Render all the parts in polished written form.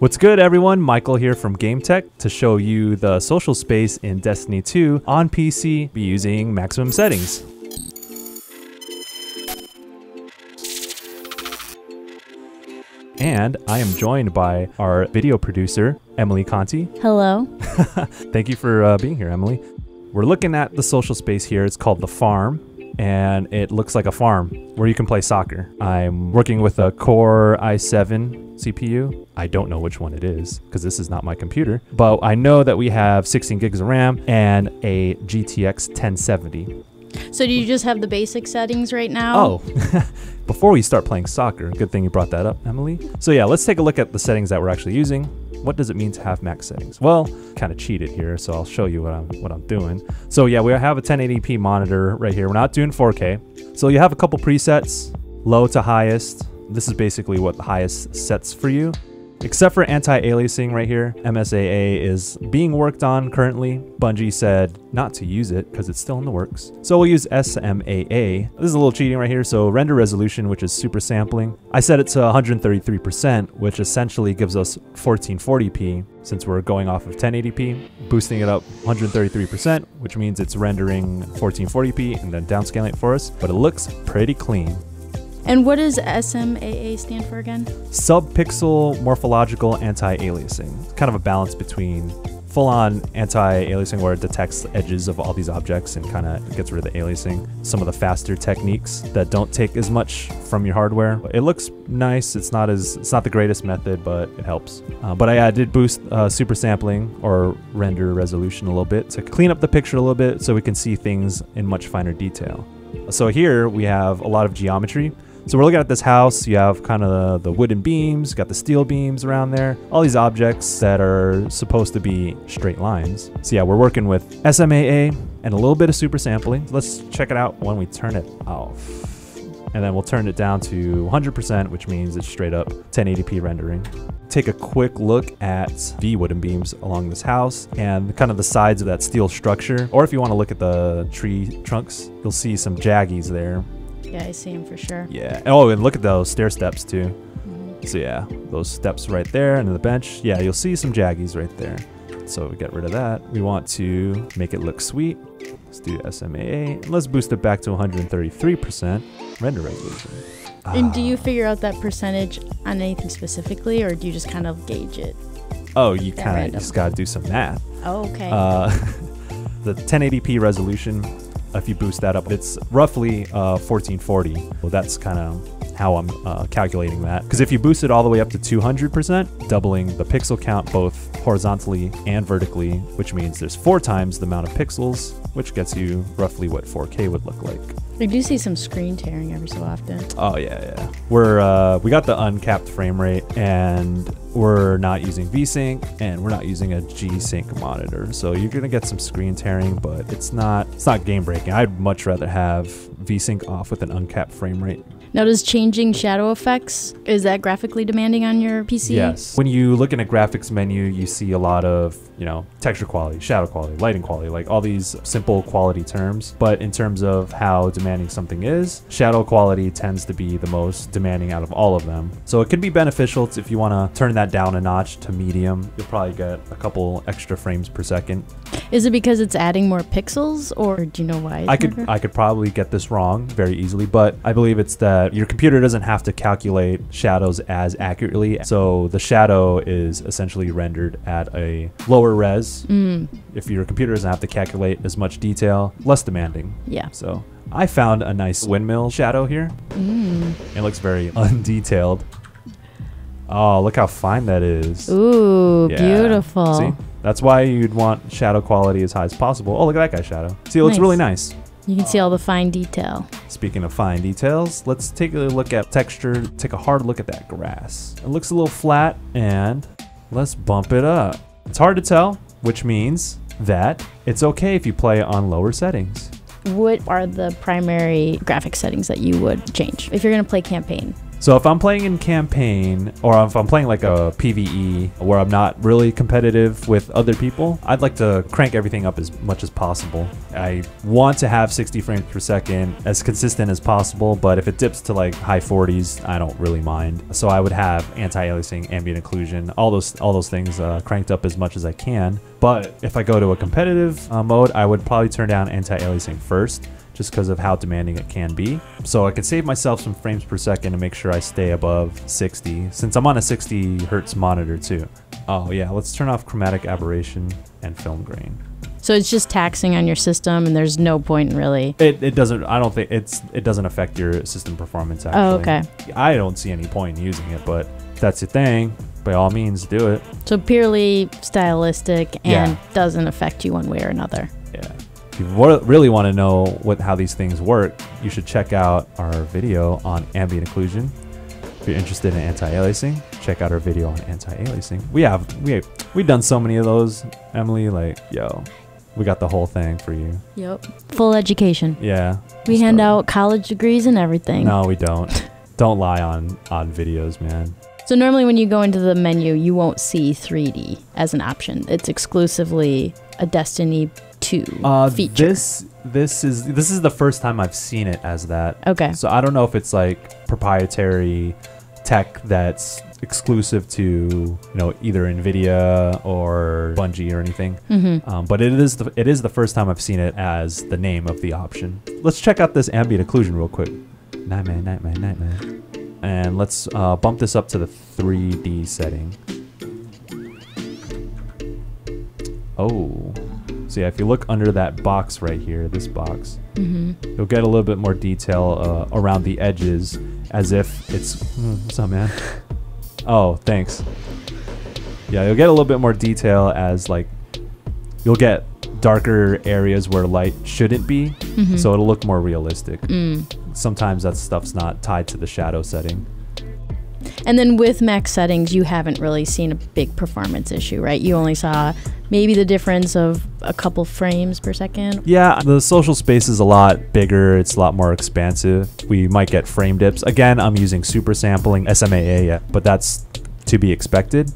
What's good, everyone? Michael here from GameTech to show you the social space in Destiny 2 on PC using maximum settings. And I am joined by our video producer, Emily Conti. Hello. Thank you for being here, Emily. We're looking at the social space here. It's called The Farm, and it looks like a farm where you can play soccer. I'm working with a Core i7 CPU. I don't know which one it is because this is not my computer, but I know that we have 16 gigs of RAM and a GTX 1070. So do you just have the basic settings right now? Oh, before we start playing soccer, good thing you brought that up, Emily. So yeah, let's take a look at the settings that we're actually using. What does it mean to have max settings? Well, kind of cheated here, so I'll show you what I'm doing. So yeah, we have a 1080p monitor right here. We're not doing 4K. So you have a couple presets, low to highest. This is basically what the highest sets for you. Except for anti-aliasing right here, MSAA is being worked on currently. Bungie said not to use it because it's still in the works. So we'll use SMAA. This is a little cheating right here. So render resolution, which is super sampling. I set it to 133%, which essentially gives us 1440p since we're going off of 1080p, boosting it up 133%, which means it's rendering 1440p and then downscaling it for us, but it looks pretty clean. And what does SMAA stand for again? Sub-pixel morphological anti-aliasing. It's kind of a balance between full-on anti-aliasing where it detects the edges of all these objects and kind of gets rid of the aliasing. Some of the faster techniques that don't take as much from your hardware. It looks nice. It's not the greatest method, but it helps. But I did boost super sampling or render resolution a little bit to clean up the picture a little bit so we can see things in much finer detail. So here we have a lot of geometry. So we're looking at this house. You have kind of the wooden beams, got the steel beams around there, all these objects that are supposed to be straight lines. So yeah, we're working with SMAA and a little bit of super sampling. Let's check it out when we turn it off. And then we'll turn it down to 100%, which means it's straight up 1080p rendering. Take a quick look at the wooden beams along this house and kind of the sides of that steel structure. Or if you want to look at the tree trunks, you'll see some jaggies there. Yeah, I see them for sure. Yeah. Oh, and look at those stair steps too. So yeah, those steps right there and the bench. Yeah, you'll see some jaggies right there. So we get rid of that. We want to make it look sweet. Let's do SMAA. Let's boost it back to 133% render resolution. And do you figure out that percentage on anything specifically, or do you just kind of gauge it? Oh, you kind of just got to do some math. Oh, okay. The 1080p resolution, if you boost that up, it's roughly 1440. Well, that's kind of how I'm calculating that. Because if you boost it all the way up to 200%, doubling the pixel count both horizontally and vertically, which means there's 4 times the amount of pixels, which gets you roughly what 4K would look like. I do see some screen tearing every so often. Oh yeah. We got the uncapped frame rate, and we're not using VSync, and we're not using a G-Sync monitor. So you're gonna get some screen tearing, but it's not game breaking. I'd much rather have VSync off with an uncapped frame rate. Now, does changing shadow effects, is that graphically demanding on your PC? Yes. When you look in a graphics menu, you see a lot of, texture quality, shadow quality, lighting quality, like all these simple quality terms. But in terms of how demanding something is, shadow quality tends to be the most demanding out of all of them. So it could be beneficial if you want to turn that down a notch to medium. You'll probably get a couple extra frames per second. Is it because it's adding more pixels, or do you know why? I could probably get this wrong very easily, but I believe it's that your computer doesn't have to calculate shadows as accurately. So the shadow is essentially rendered at a lower res. If your computer doesn't have to calculate as much detail, less demanding. Yeah. So I found a nice windmill shadow here. It looks very undetailed. Oh, look how fine that is. Ooh, yeah. Beautiful. See? That's why you'd want shadow quality as high as possible. Oh, look at that guy's shadow. See, it looks really nice. You can see all the fine detail. Speaking of fine details, let's take a look at texture, take a hard look at that grass. It looks a little flat, and let's bump it up. It's hard to tell, which means that it's okay if you play on lower settings. What are the primary graphic settings that you would change if you're going to play campaign? So if I'm playing in campaign, or if I'm playing like a PvE where I'm not really competitive with other people, I'd like to crank everything up as much as possible. I want to have 60 frames per second as consistent as possible, but if it dips to like high 40s, I don't really mind. So I would have anti-aliasing, ambient occlusion, all those things cranked up as much as I can. But if I go to a competitive mode, I would probably turn down anti-aliasing first, just because of how demanding it can be. So I could save myself some frames per second and make sure I stay above 60, since I'm on a 60 hertz monitor too. Oh yeah, let's turn off chromatic aberration and film grain. So it's just taxing on your system, and there's no point in really. It doesn't. I don't think it doesn't affect your system performance. Actually. Oh, okay. I don't see any point in using it, but if that's your thing, by all means, do it. So purely stylistic and doesn't affect you one way or another. Yeah. If you really want to know how these things work, you should check out our video on ambient occlusion. If you're interested in anti-aliasing, check out our video on anti-aliasing. We've done so many of those, Emily. Like, yo, we got the whole thing for you. Yep. Full education. Yeah. We hand out college degrees and everything. No, we don't. Don't lie on videos, man. So normally when you go into the menu, you won't see 3D as an option. It's exclusively a Destiny 2 feature. This is the first time I've seen it as that. Okay. So I don't know if it's like proprietary tech that's exclusive to either Nvidia or Bungie or anything. But it is the first time I've seen it as the name of the option. Let's check out this ambient occlusion real quick. Nightmare. And let's bump this up to the 3D setting. Oh. So yeah, if you look under that box right here, this box, you'll get a little bit more detail around the edges, as if it's... what's up, man? Oh, thanks. Yeah, you'll get a little bit more detail as, like, you'll get darker areas where light shouldn't be, so it'll look more realistic. Sometimes that stuff's not tied to the shadow setting. And then with Mech Settings, you haven't really seen a big performance issue, right? You only saw maybe the difference of a couple frames per second. Yeah, the social space is a lot bigger. It's a lot more expansive. We might get frame dips. Again, I'm using super sampling, SMAA, but that's to be expected.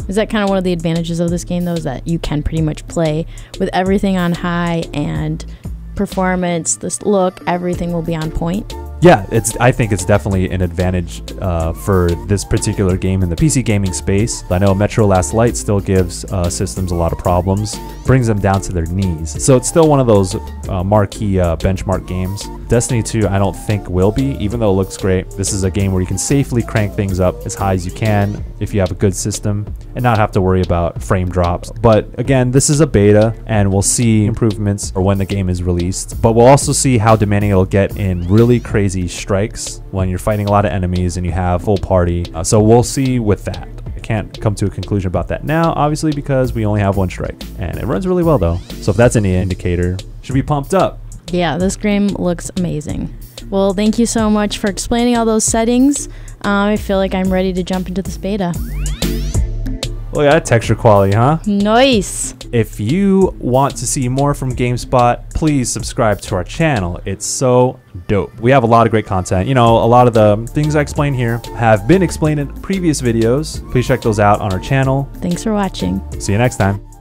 Is that kind of one of the advantages of this game, though, is that you can pretty much play with everything on high, and performance, this look, everything will be on point? Yeah, I think it's definitely an advantage for this particular game in the PC gaming space. I know Metro Last Light still gives systems a lot of problems, brings them down to their knees. So it's still one of those marquee benchmark games. Destiny 2 I don't think will be, even though it looks great. This is a game where you can safely crank things up as high as you can if you have a good system and not have to worry about frame drops. But again, this is a beta, and we'll see improvements or when the game is released. But we'll also see how demanding it'll get in really crazy strikes when you're fighting a lot of enemies and you have full party. So we'll see with that. I can't come to a conclusion about that now, obviously, because we only have one strike, and it runs really well though. So if that's any indicator, should be pumped up. Yeah, this game looks amazing. Well, thank you so much for explaining all those settings. I feel like I'm ready to jump into this beta. Look at that texture quality, huh? Nice. If you want to see more from GameSpot, please subscribe to our channel. It's so dope. We have a lot of great content. A lot of the things I explain here have been explained in previous videos. Please check those out on our channel. Thanks for watching. See you next time.